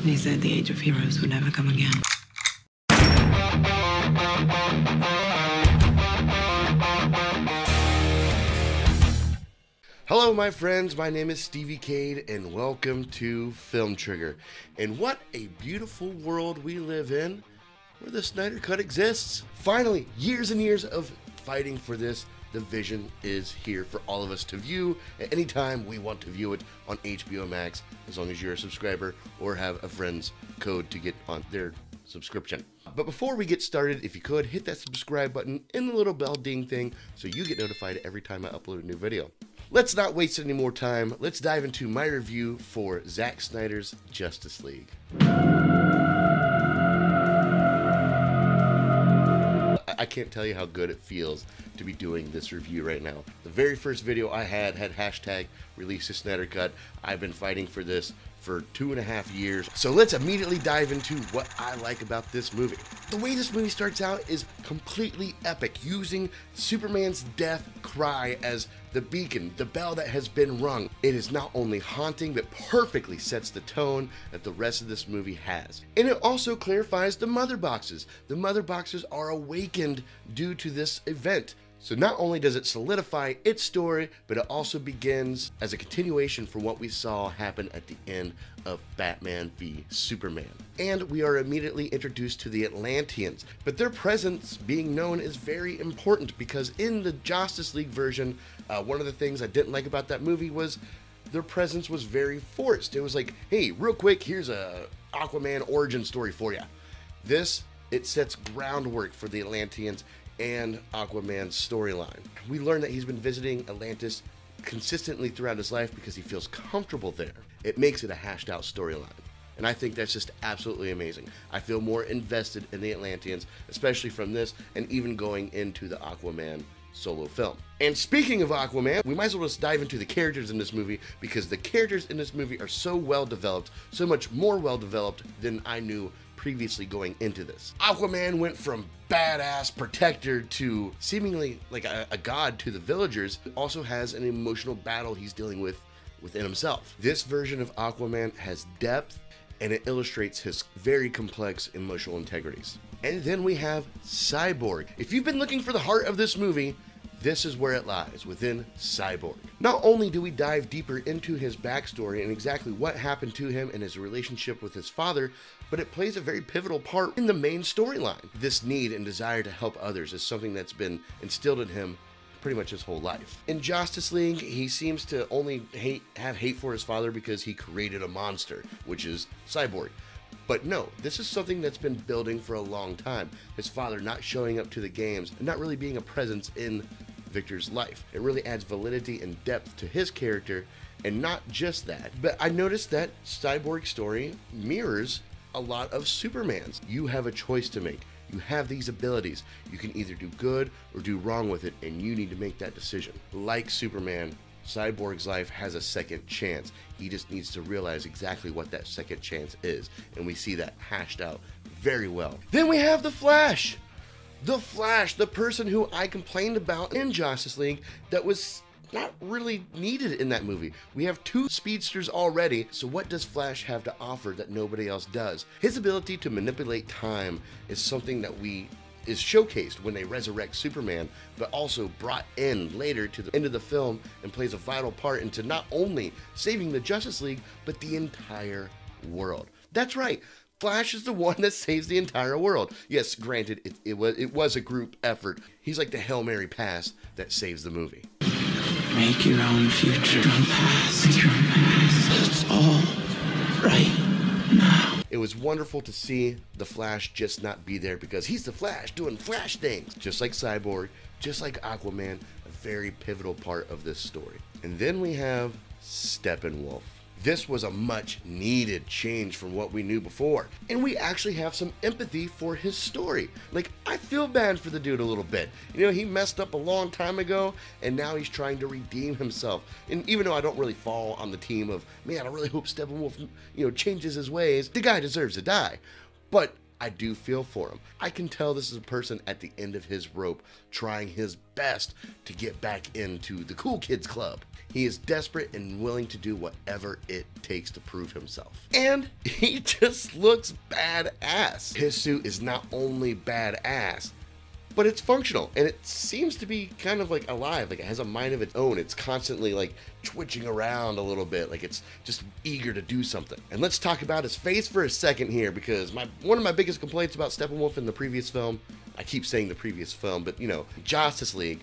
And he said the age of heroes would never come again. Hello my friends, my name is Stevie Cade and welcome to Film Trigger. And what a beautiful world we live in where the Snyder Cut exists. Finally, years and years of fighting for this, the vision is here for all of us to view at any time we want to view it on HBO Max, as long as you're a subscriber or have a friend's code to get on their subscription. But before we get started, if you could, hit that subscribe button and the little bell ding thing so you get notified every time I upload a new video. Let's not waste any more time. Let's dive into my review for Zack Snyder's Justice League. I can't tell you how good it feels to be doing this review right now. The very first video I had hashtag release the Snyder Cut. I've been fighting for this for 2.5 years. So let's immediately dive into what I like about this movie. The way this movie starts out is completely epic, using Superman's death cry as the beacon, the bell that has been rung. It is not only haunting, but perfectly sets the tone that the rest of this movie has. And it also clarifies the mother boxes. The mother boxes are awakened due to this event. So not only does it solidify its story, but it also begins as a continuation from what we saw happen at the end of Batman v Superman. And we are immediately introduced to the Atlanteans, but their presence being known is very important because in the Justice League version, one of the things I didn't like about that movie was their presence was very forced. It was like, hey, real quick, here's a Aquaman origin story for you. This, it sets groundwork for the Atlanteans and Aquaman's storyline. We learn that he's been visiting Atlantis consistently throughout his life because he feels comfortable there. It makes it a hashed out storyline. And I think that's just absolutely amazing. I feel more invested in the Atlanteans, especially from this and even going into the Aquaman solo film. And speaking of Aquaman, we might as well just dive into the characters in this movie because the characters in this movie are so well developed, so much more well developed than I knew previously going into this. Aquaman went from badass protector to seemingly like a god to the villagers. He also has an emotional battle he's dealing with within himself. This version of Aquaman has depth and it illustrates his very complex emotional integrities. And then we have Cyborg. If you've been looking for the heart of this movie, this is where it lies, within Cyborg. Not only do we dive deeper into his backstory and exactly what happened to him and his relationship with his father, but it plays a very pivotal part in the main storyline. This need and desire to help others is something that's been instilled in him pretty much his whole life. In Justice League, he seems to only have hate for his father because he created a monster, which is Cyborg. But no, this is something that's been building for a long time. His father not showing up to the games and not really being a presence in Victor's life. It really adds validity and depth to his character, and not just that, but I noticed that Cyborg's story mirrors a lot of Superman's. You have a choice to make. You have these abilities. You can either do good or do wrong with it, and you need to make that decision. Like Superman, Cyborg's life has a second chance. He just needs to realize exactly what that second chance is, and we see that hashed out very well. Then we have the Flash. The Flash, the person who I complained about in Justice League that was not really needed in that movie. We have 2 speedsters already, so what does Flash have to offer that nobody else does? His ability to manipulate time is something that is showcased when they resurrect Superman, but also brought in later to the end of the film and plays a vital part into not only saving the Justice League, but the entire world. That's right. Flash is the one that saves the entire world. Yes, granted, it was a group effort. He's like the Hail Mary pass that saves the movie. Make your own future. Your own past. Make your own past. It's all right now. It was wonderful to see the Flash just not be there because he's the Flash doing Flash things. Just like Cyborg, just like Aquaman, a very pivotal part of this story. And then we have Steppenwolf. This was a much needed change from what we knew before. And we actually have some empathy for his story. Like, I feel bad for the dude a little bit. You know, he messed up a long time ago and now he's trying to redeem himself. And even though I don't really fall on the team of, man, I really hope Steppenwolf, changes his ways, the guy deserves to die. But I do feel for him. I can tell this is a person at the end of his rope, trying his best to get back into the cool kids club. He is desperate and willing to do whatever it takes to prove himself. And he just looks badass. His suit is not only badass, but it's functional, and it seems to be kind of like alive, like it has a mind of its own. It's constantly like twitching around a little bit, like it's just eager to do something. And let's talk about his face for a second here, because one of my biggest complaints about Steppenwolf in the previous film, I keep saying the previous film, but you know, Justice League,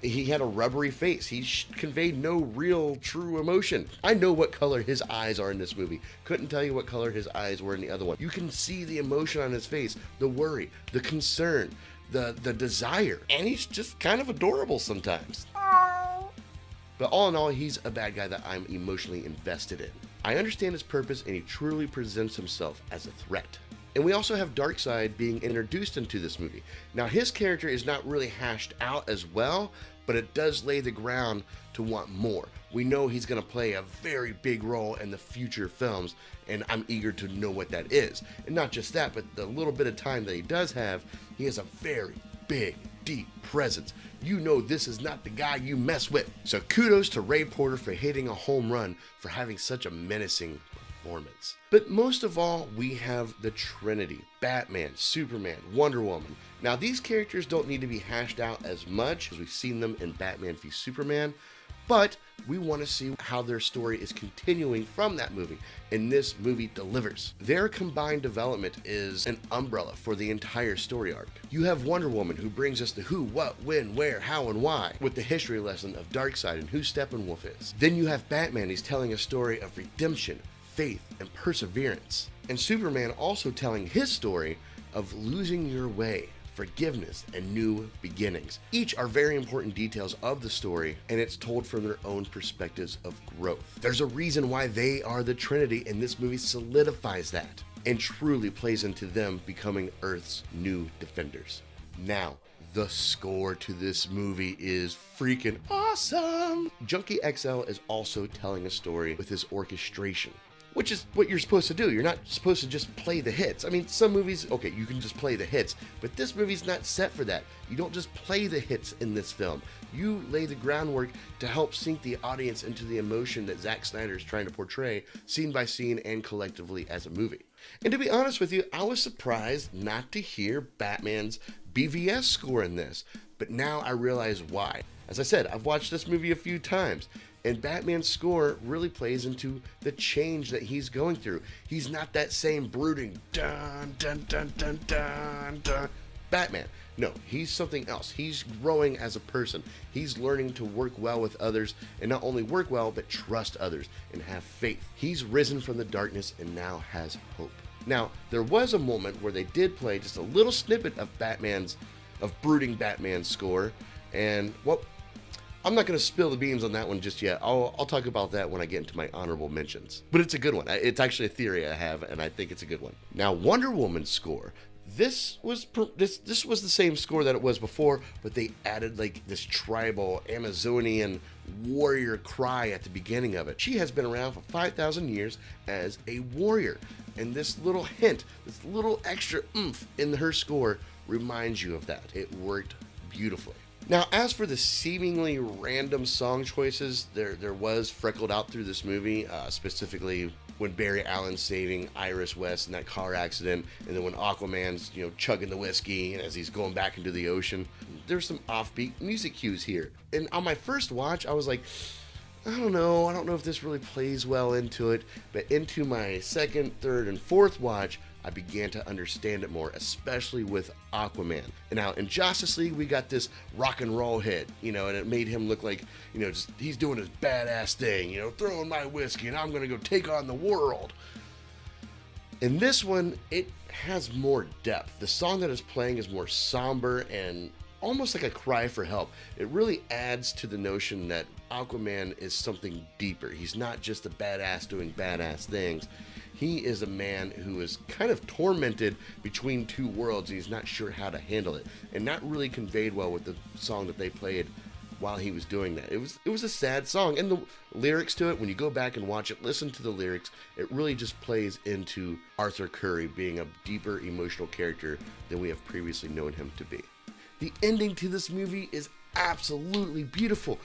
he had a rubbery face. He conveyed no real, true emotion. I know what color his eyes are in this movie. Couldn't tell you what color his eyes were in the other one. You can see the emotion on his face, the worry, the concern, the desire, and he's just kind of adorable sometimes. But all in all, he's a bad guy that I'm emotionally invested in. I understand his purpose, and he truly presents himself as a threat. And we also have Darkseid being introduced into this movie. Now, his character is not really hashed out as well, but it does lay the ground to want more. We know he's going to play a very big role in the future films, and I'm eager to know what that is. And not just that, but the little bit of time that he does have, he has a very big, deep presence. You know this is not the guy you mess with. So kudos to Ray Porter for hitting a home run, for having such a menacing performance. But most of all, we have the Trinity: Batman, Superman, Wonder Woman. Now, these characters don't need to be hashed out as much as we've seen them in Batman v Superman, but we want to see how their story is continuing from that movie, and this movie delivers. Their combined development is an umbrella for the entire story arc. You have Wonder Woman, who brings us the who, what, when, where, how, and why, with the history lesson of Darkseid and who Steppenwolf is. Then you have Batman. He's telling a story of redemption, faith, and perseverance. And Superman also telling his story of losing your way, forgiveness, and new beginnings. Each are very important details of the story, and it's told from their own perspectives of growth. There's a reason why they are the Trinity, and this movie solidifies that and truly plays into them becoming Earth's new defenders. Now, the score to this movie is freaking awesome. Junkie XL is also telling a story with his orchestration, which is what you're supposed to do. You're not supposed to just play the hits. I mean, some movies, okay, you can just play the hits, but this movie's not set for that. You don't just play the hits in this film. You lay the groundwork to help sink the audience into the emotion that Zack Snyder is trying to portray, scene by scene and collectively as a movie. And to be honest with you, I was surprised not to hear Batman's BVS score in this, but now I realize why. As I said, I've watched this movie a few times, and Batman's score really plays into the change that he's going through. He's not that same brooding dun dun dun dun dun dun Batman. No, he's something else. He's growing as a person. He's learning to work well with others, and not only work well, but trust others and have faith. He's risen from the darkness and now has hope. Now, there was a moment where they did play just a little snippet of brooding Batman's score, and well, I'm not going to spill the beans on that one just yet. I'll talk about that when I get into my honorable mentions. But it's a good one. It's actually a theory I have, and I think it's a good one. Now, Wonder Woman's score. This was the same score that it was before, but they added like this tribal Amazonian warrior cry at the beginning of it. She has been around for 5,000 years as a warrior, and this little hint, this little extra oomph in her score reminds you of that. It worked beautifully. Now, as for the seemingly random song choices, there was freckled out through this movie, specifically when Barry Allen's saving Iris West in that car accident, and then when Aquaman's, chugging the whiskey as he's going back into the ocean. There's some offbeat music cues here. And on my first watch, I was like, I don't know if this really plays well into it, but into my second, third, and fourth watch, I began to understand it more, especially with Aquaman. And now in Justice League, we got this rock and roll hit, and it made him look like, he's doing his badass thing, throwing my whiskey and I'm gonna go take on the world. In this one, it has more depth. The song that is playing is more somber and almost like a cry for help. It really adds to the notion that Aquaman is something deeper. He's not just a badass doing badass things. He is a man who is kind of tormented between two worlds, and he's not sure how to handle it. And that really conveyed well with the song that they played while he was doing that. It was a sad song, and the lyrics to it, when you go back and watch it, listen to the lyrics, it really just plays into Arthur Curry being a deeper emotional character than we have previously known him to be. The ending to this movie is absolutely beautiful.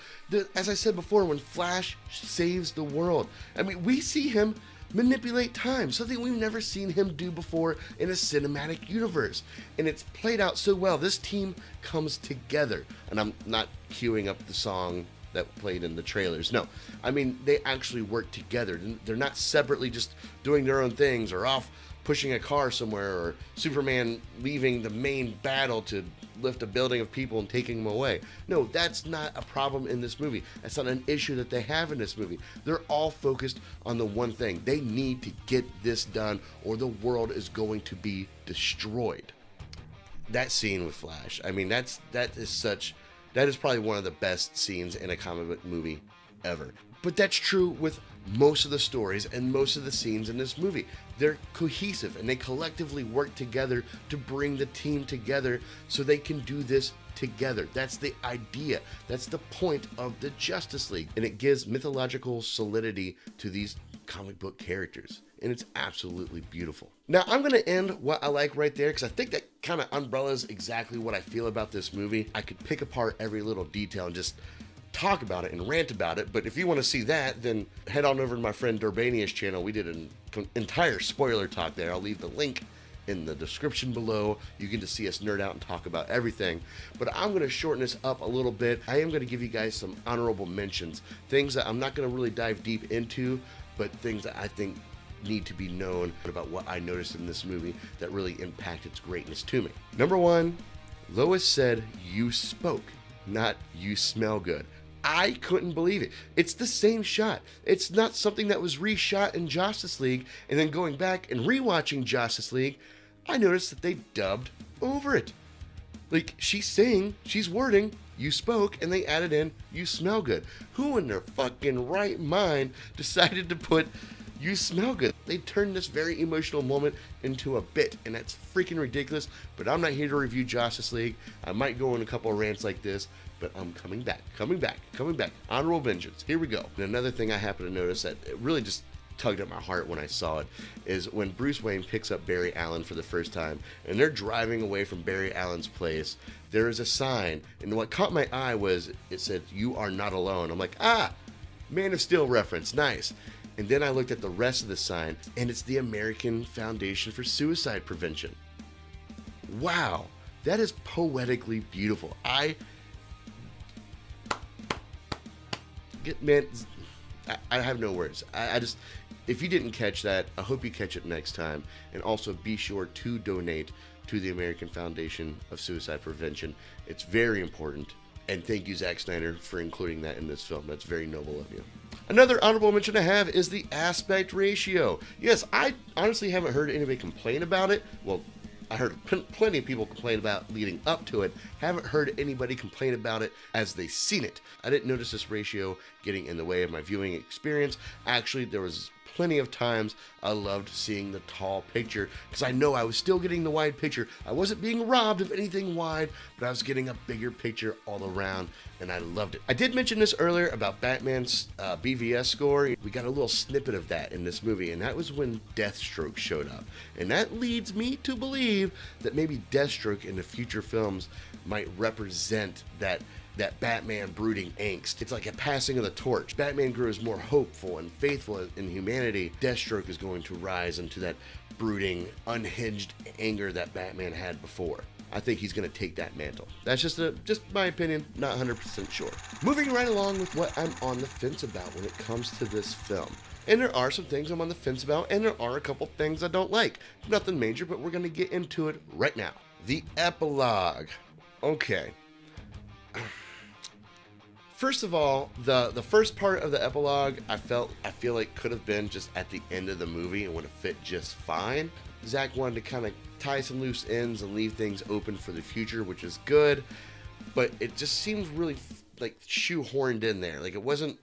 As I said before, when Flash saves the world, I mean, we see him manipulate time, something we've never seen him do before in a cinematic universe, and it's played out so well. This team comes together, and I'm not queuing up the song that played in the trailers. No, I mean, they actually work together. They're not separately just doing their own things, or off pushing a car somewhere, or Superman leaving the main battle to lift a building of people and taking them away. No, that's not a problem in this movie. That's not an issue that they have in this movie. They're all focused on the one thing. They need to get this done, or the world is going to be destroyed. That scene with Flash, I mean, that is probably one of the best scenes in a comic book movie ever. But that's true with most of the stories and most of the scenes in this movie. They're cohesive, and they collectively work together to bring the team together so they can do this together. That's the idea. That's the point of the Justice League. And it gives mythological solidity to these comic book characters. And it's absolutely beautiful. Now, I'm going to end what I like right there, because I think that kind of umbrellas exactly what I feel about this movie. I could pick apart every little detail and just talk about it and rant about it, but if you want to see that, then head on over to my friend Dorbania's channel. We did an entire spoiler talk there. I'll leave the link in the description below. You can just see us nerd out and talk about everything, but I'm going to shorten this up a little bit. I am going to give you guys some honorable mentions, things that I'm not going to really dive deep into, but things that I think need to be known about what I noticed in this movie that really impacted its greatness to me. Number one, Lois said, "You spoke," not "you smell good." I couldn't believe it. It's the same shot. It's not something that was reshot in Justice League, and then going back and rewatching Justice League, I noticed that they dubbed over it. Like, she's saying, she's wording, "You spoke," and they added in, "You smell good." Who in their fucking right mind decided to put "you smell good"? They turned this very emotional moment into a bit, and that's freaking ridiculous. But I'm not here to review Justice League. I might go in a couple of rants like this, but I'm coming back. Honorable mentions. Here we go. And another thing I happen to notice that it really just tugged at my heart when I saw it is when Bruce Wayne picks up Barry Allen for the first time, and they're driving away from Barry Allen's place. There is a sign, and what caught my eye was it said, "You are not alone." I'm like, Man of Steel reference, nice. And then I looked at the rest of the sign, and it's the American Foundation for Suicide Prevention. Wow, that is poetically beautiful. Man, I have no words. I just, if you didn't catch that, I hope you catch it next time. And also be sure to donate to the American Foundation of Suicide Prevention. It's very important. And thank you, Zack Snyder, for including that in this film. That's very noble of you. Another honorable mention I have is the aspect ratio. Yes, I honestly haven't heard anybody complain about it. Well, I heard plenty of people complain about leading up to it. Haven't heard anybody complain about it as they seen it. I didn't notice this ratio getting in the way of my viewing experience. Actually, there was plenty of times I loved seeing the tall picture, because I know I was still getting the wide picture. I wasn't being robbed of anything wide, but I was getting a bigger picture all around, and I loved it. I did mention this earlier about Batman's BVS score. We got a little snippet of that in this movie, and that was when Deathstroke showed up. And that leads me to believe that maybe Deathstroke in the future films might represent that Batman brooding angst. It's like a passing of the torch. Batman grows more hopeful and faithful in humanity. Deathstroke is going to rise into that brooding, unhinged anger that Batman had before. I think he's going to take that mantle. That's just my opinion, not 100% sure. Moving right along with what I'm on the fence about when it comes to this film. And there are some things I'm on the fence about, and there are a couple things I don't like. Nothing major, but we're going to get into it right now. The epilogue. Okay. First of all, the first part of the epilogue, I feel like could have been just at the end of the movie and would have fit just fine. Zack wanted to kind of tie some loose ends and leave things open for the future, which is good, but it just seems really like shoehorned in there. Like it wasn't.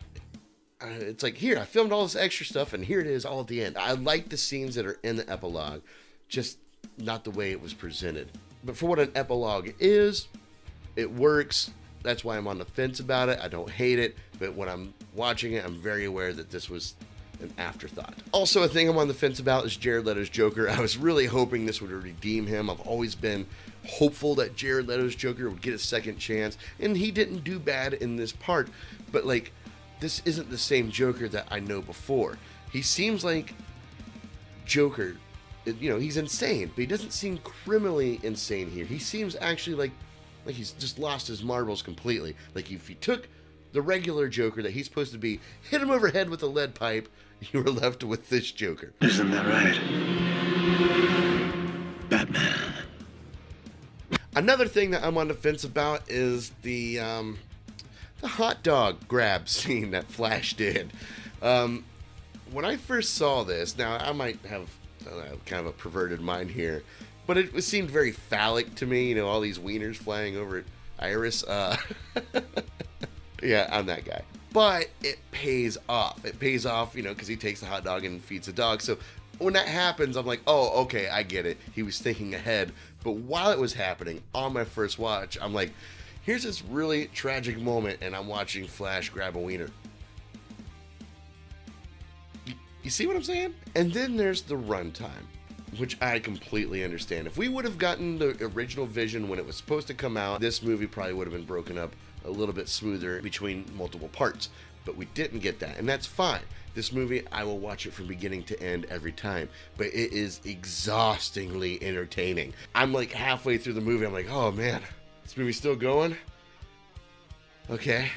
It's like, here, I filmed all this extra stuff, and here it is all at the end. I like the scenes that are in the epilogue, just not the way it was presented. But for what an epilogue is, it works. That's why I'm on the fence about it. I don't hate it, but when I'm watching it, I'm very aware that this was an afterthought. Also, a thing I'm on the fence about is Jared Leto's Joker. I was really hoping this would redeem him. I've always been hopeful that Jared Leto's Joker would get a second chance, and he didn't do bad in this part, but like, this isn't the same Joker that I know before. He seems like Joker, you know, he's insane, but he doesn't seem criminally insane here. He seems actually like he's just lost his marbles completely. Like, if you took the regular Joker that he's supposed to be, hit him over the head with a lead pipe, you were left with this Joker. Isn't that right, Batman? Another thing that I'm on the fence about is the hot dog grab scene that Flash did. When I first saw this, now I might have kind of a perverted mind here, but it seemed very phallic to me. You know, all these wieners flying over at Iris. Yeah, I'm that guy. But it pays off. It pays off, you know, because he takes the hot dog and feeds the dog. So when that happens, I'm like, oh, okay, I get it. He was thinking ahead. But while it was happening, on my first watch, I'm like, here's this really tragic moment, and I'm watching Flash grab a wiener. You see what I'm saying? And then there's the runtime, which I completely understand. If we would have gotten the original vision when it was supposed to come out, this movie probably would have been broken up a little bit smoother between multiple parts. But we didn't get that, and that's fine. This movie, I will watch it from beginning to end every time, but it is exhaustingly entertaining. I'm like halfway through the movie, I'm like, oh man, this movie's still going? Okay.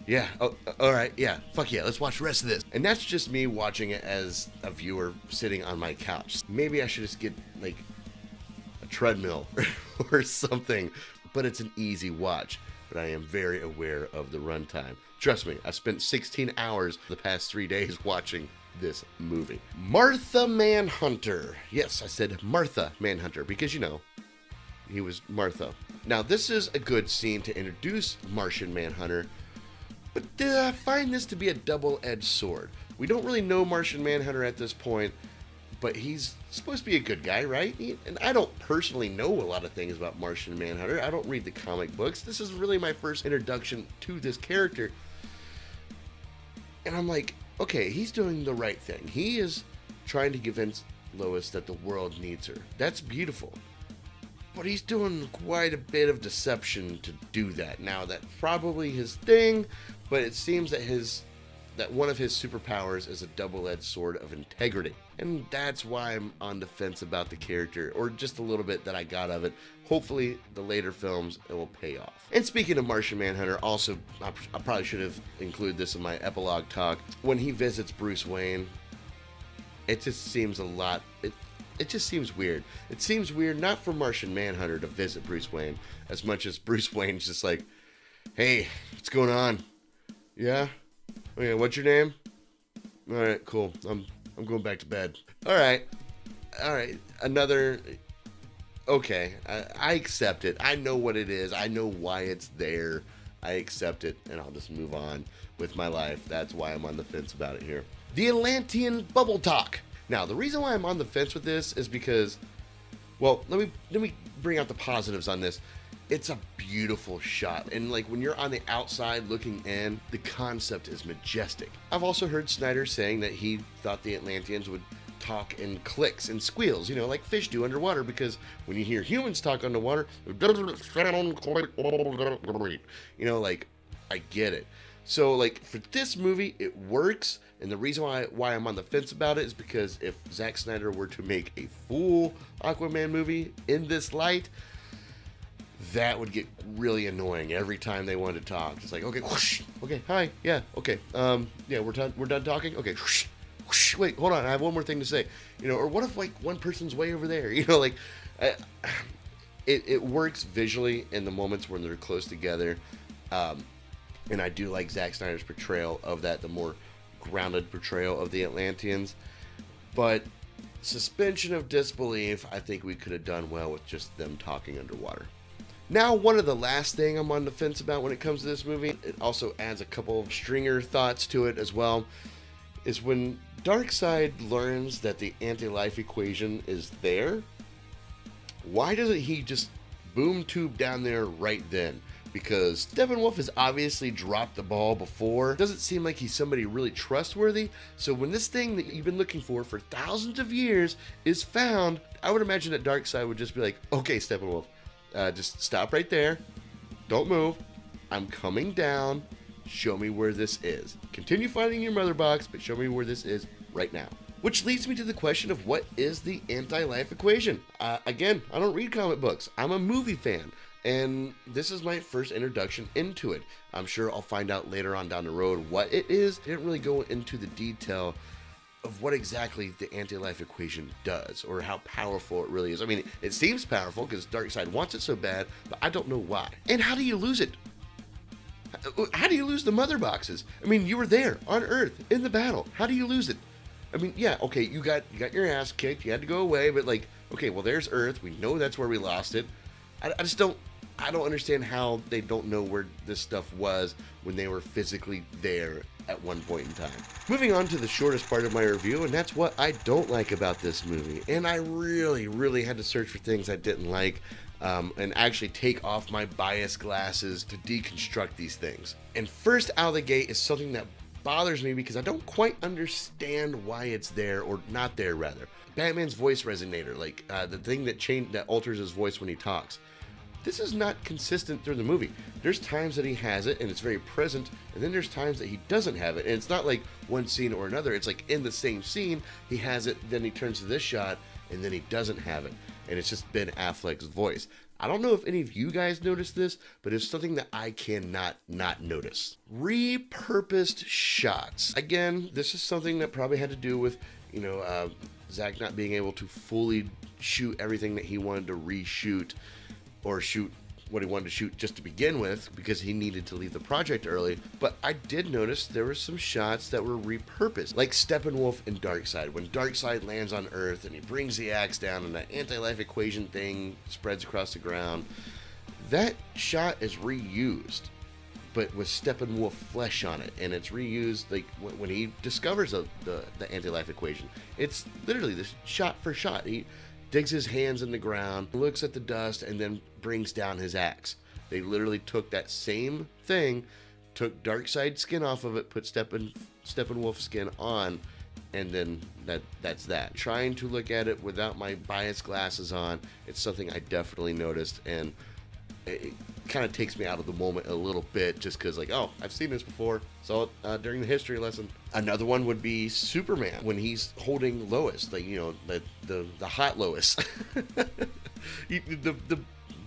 Yeah, oh, all right, yeah, fuck yeah, let's watch the rest of this. And that's just me watching it as a viewer sitting on my couch. Maybe I should just get, like, a treadmill or something, but it's an easy watch. But I am very aware of the runtime. Trust me, I spent 16 hours the past 3 days watching this movie. Martha Manhunter. Yes, I said Martha Manhunter because, you know, he was Martha. Now, this is a good scene to introduce Martian Manhunter, but I find this to be a double-edged sword. We don't really know Martian Manhunter at this point, but he's supposed to be a good guy, right? And I don't personally know a lot of things about Martian Manhunter. I don't read the comic books. This is really my first introduction to this character. And I'm like, okay, he's doing the right thing. He is trying to convince Lois that the world needs her. That's beautiful. But he's doing quite a bit of deception to do that. Now, that's probably his thing, but it seems that one of his superpowers is a double-edged sword of integrity. And that's why I'm on the fence about the character, or just a little bit that I got of it. Hopefully, the later films, it will pay off. And speaking of Martian Manhunter, also, I probably should have included this in my epilogue talk. When he visits Bruce Wayne, it just seems a lot... It just seems weird. It seems weird not for Martian Manhunter to visit Bruce Wayne, as much as Bruce Wayne's just like, hey, what's going on? Yeah? Okay, what's your name? Alright, cool. I'm going back to bed. Alright. Another... Okay, I accept it. I know what it is. I know why it's there. I accept it, and I'll just move on with my life. That's why I'm on the fence about it here. The Atlantean Bubble Talk. Now, the reason why I'm on the fence with this is because, well, let me bring out the positives on this. It's a beautiful shot, and like when you're on the outside looking in, the concept is majestic. I've also heard Snyder saying that he thought the Atlanteans would talk in clicks and squeals, you know, like fish do underwater, because when you hear humans talk underwater, you know, like, I get it. So, like, for this movie, it works, and the reason why I'm on the fence about it is because if Zack Snyder were to make a full Aquaman movie in this light, that would get really annoying every time they wanted to talk. It's like, okay, whoosh, okay, hi, yeah, okay, yeah, we're done talking, okay, whoosh, whoosh, wait, hold on, I have one more thing to say, you know, or what if, like, one person's way over there, you know, like, it works visually in the moments when they're close together, and I do like Zack Snyder's portrayal of that, the more grounded portrayal of the Atlanteans. But suspension of disbelief, I think we could have done well with just them talking underwater. Now, one of the last thing I'm on the fence about when it comes to this movie, it also adds a couple of stringer thoughts to it as well, is when Darkseid learns that the anti-life equation is there, why doesn't he just boom tube down there right then? because Steppenwolf has obviously dropped the ball before. Doesn't seem like he's somebody really trustworthy. So when this thing that you've been looking for thousands of years is found, I would imagine that Darkseid would just be like, okay, Steppenwolf, just stop right there. Don't move. I'm coming down. Show me where this is. Continue finding your mother box, but show me where this is right now. Which leads me to the question of what is the anti-life equation? Again, I don't read comic books. I'm a movie fan, and this is my first introduction into it. I'm sure I'll find out later on down the road what it is. I didn't really go into the detail of what exactly the anti-life equation does or how powerful it really is. I mean, it seems powerful because Darkseid wants it so bad, but I don't know why. And how do you lose it? How do you lose the mother boxes? I mean, you were there on Earth in the battle. How do you lose it? I mean, yeah, okay, you got your ass kicked. You had to go away, but like, okay, well, there's Earth. We know that's where we lost it. I don't understand how they don't know where this stuff was when they were physically there at one point in time. Moving on to the shortest part of my review, and that's what I don't like about this movie. And I really had to search for things I didn't like. And actually take off my bias glasses to deconstruct these things. And first out of the gate is something that bothers me because I don't quite understand why it's there, or not there rather. Batman's voice resonator, like the thing that alters his voice when he talks. This is not consistent through the movie. There's times that he has it and it's very present, and then there's times that he doesn't have it. And it's not like one scene or another. It's like in the same scene, he has it, then he turns to this shot, and then he doesn't have it. And it's just Ben Affleck's voice. I don't know if any of you guys noticed this, but it's something that I cannot not notice. Repurposed shots. Again, this is something that probably had to do with, Zack not being able to fully shoot everything that he wanted to reshoot, or shoot what he wanted to shoot just to begin with, because he needed to leave the project early. But I did notice there were some shots that were repurposed, like Steppenwolf and Darkseid. When Darkseid lands on Earth and he brings the axe down and that anti-life equation thing spreads across the ground, that shot is reused, but with Steppenwolf flesh on it, and it's reused like when he discovers the anti-life equation. It's literally this shot for shot. He digs his hands in the ground, looks at the dust, and then brings down his axe. They literally took that same thing, took Darkseid's skin off of it, put Steppenwolf's skin on, and then that's that. Trying to look at it without my bias glasses on, it's something I definitely noticed, and it kind of takes me out of the moment a little bit, just because, like, oh, I've seen this before. Saw it during the history lesson. Another one would be Superman when he's holding Lois, like, the hot Lois, the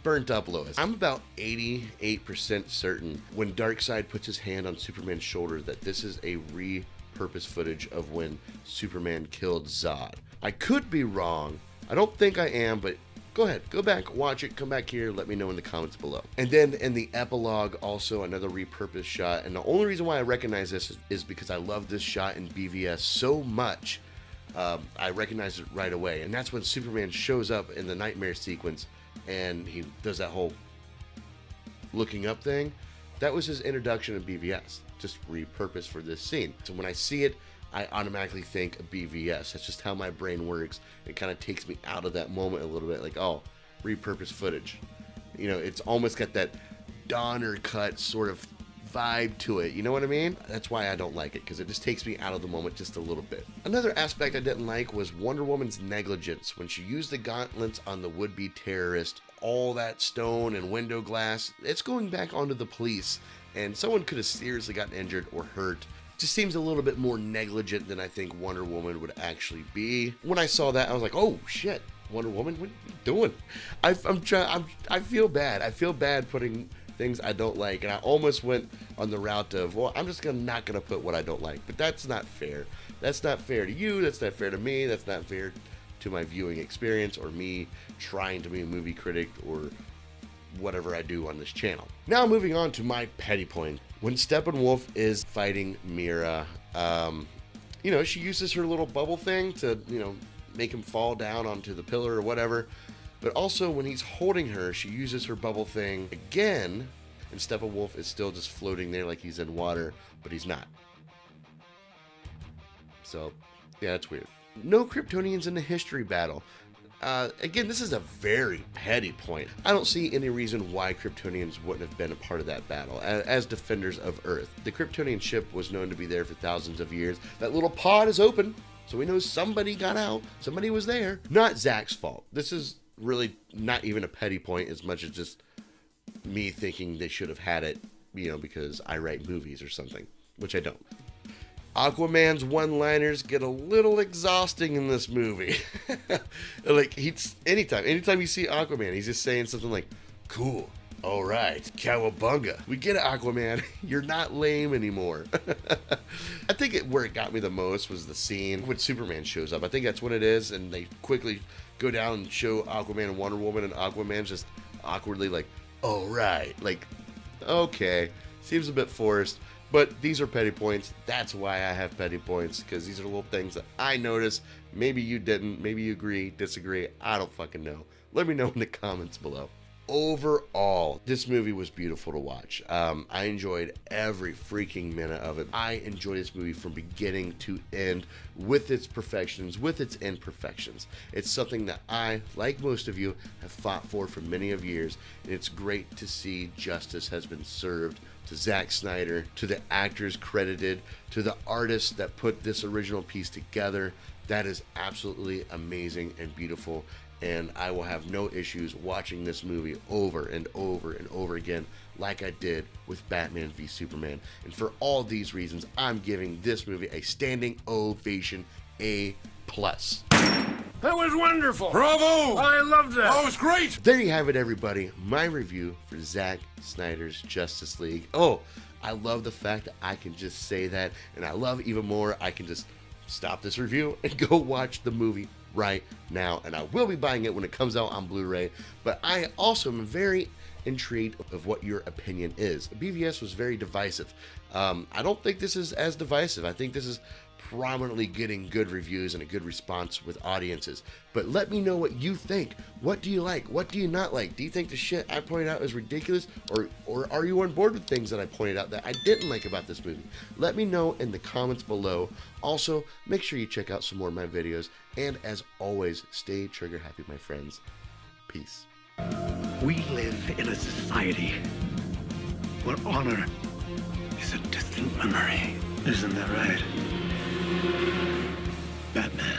burnt up Lois. I'm about 88% certain when Darkseid puts his hand on Superman's shoulder that this is a repurposed footage of when Superman killed Zod. I could be wrong. I don't think I am, but go ahead, go back, watch it, come back here, let me know in the comments below. And then in the epilogue, also another repurposed shot. And the only reason why I recognize this is because I love this shot in BVS so much. I recognize it right away. And that's when Superman shows up in the nightmare sequence and he does that whole looking up thing. That was his introduction in BVS, just repurposed for this scene. So when I see it, I automatically think of BVS. That's just how my brain works. It kind of takes me out of that moment a little bit, like, oh, repurposed footage. It's almost got that Donner cut sort of vibe to it. You know what I mean? That's why I don't like it, because it just takes me out of the moment just a little bit. Another aspect I didn't like was Wonder Woman's negligence. When she used the gauntlets on the would-be terrorist, all that stone and window glass, it's going back onto the police, and someone could have seriously gotten injured or hurt. Just seems a little bit more negligent than I think Wonder Woman would actually be. When I saw that, I was like, oh shit, Wonder Woman, what are you doing? I feel bad. I feel bad putting things I don't like, and I almost went on the route of, well, I'm just not gonna put what I don't like. But that's not fair. That's not fair to you. That's not fair to me. That's not fair to my viewing experience, or me trying to be a movie critic, or whatever I do on this channel. Now moving on to my petty point. When Steppenwolf is fighting Mira, she uses her little bubble thing to, make him fall down onto the pillar or whatever. But also when he's holding her, she uses her bubble thing again, and Steppenwolf is still just floating there like he's in water, but he's not. So, yeah, that's weird. No Kryptonians in the history battle. Again, this is a very petty point. I don't see any reason why Kryptonians wouldn't have been a part of that battle as defenders of Earth. The Kryptonian ship was known to be there for thousands of years. That little pod is open, so we know somebody got out. Somebody was there. Not Zack's fault. This is really not even a petty point as much as just me thinking they should have had it, you know, because I write movies or something, which I don't. Aquaman's one-liners get a little exhausting in this movie. Like, anytime you see Aquaman, he's just saying something like, cool, all right, cowabunga. We get it, Aquaman. You're not lame anymore. I think where it got me the most was the scene when Superman shows up. I think that's what it is, and they quickly go down and show Aquaman and Wonder Woman, and Aquaman's just awkwardly like, all right. Like, okay, seems a bit forced. But these are petty points. That's why I have petty points, because these are little things that I noticed. Maybe you didn't. Maybe you agree, disagree. I don't fucking know. Let me know in the comments below. Overall, this movie was beautiful to watch. I enjoyed every freaking minute of it. I enjoyed this movie from beginning to end, with its perfections, with its imperfections. It's something that I, like most of you, have fought for many of years, and it's great to see justice has been served to Zack Snyder, to the actors credited, to the artists that put this original piece together. That is absolutely amazing and beautiful, and I will have no issues watching this movie over and over and over again like I did with Batman v Superman. And for all these reasons, I'm giving this movie a standing ovation, A+. That was wonderful. Bravo! I loved that. Oh, it was great. There you have it, everybody. My review for Zack Snyder's Justice League. Oh, I love the fact that I can just say that, and I love even more, I can just stop this review and go watch the movie right now. And I will be buying it when it comes out on Blu-ray. But I also am very intrigued of what your opinion is. BVS was very divisive. I don't think this is as divisive. I think this is prominently getting good reviews and a good response with audiences. But let me know what you think. What do you like? What do you not like? Do you think the shit I pointed out is ridiculous, or are you on board with things that I pointed out that I didn't like about this movie? Let me know in the comments below. Also, make sure you check out some more of my videos, and as always, stay trigger happy, my friends. Peace. We live in a society where honor is a distant memory. Isn't that right, Batman?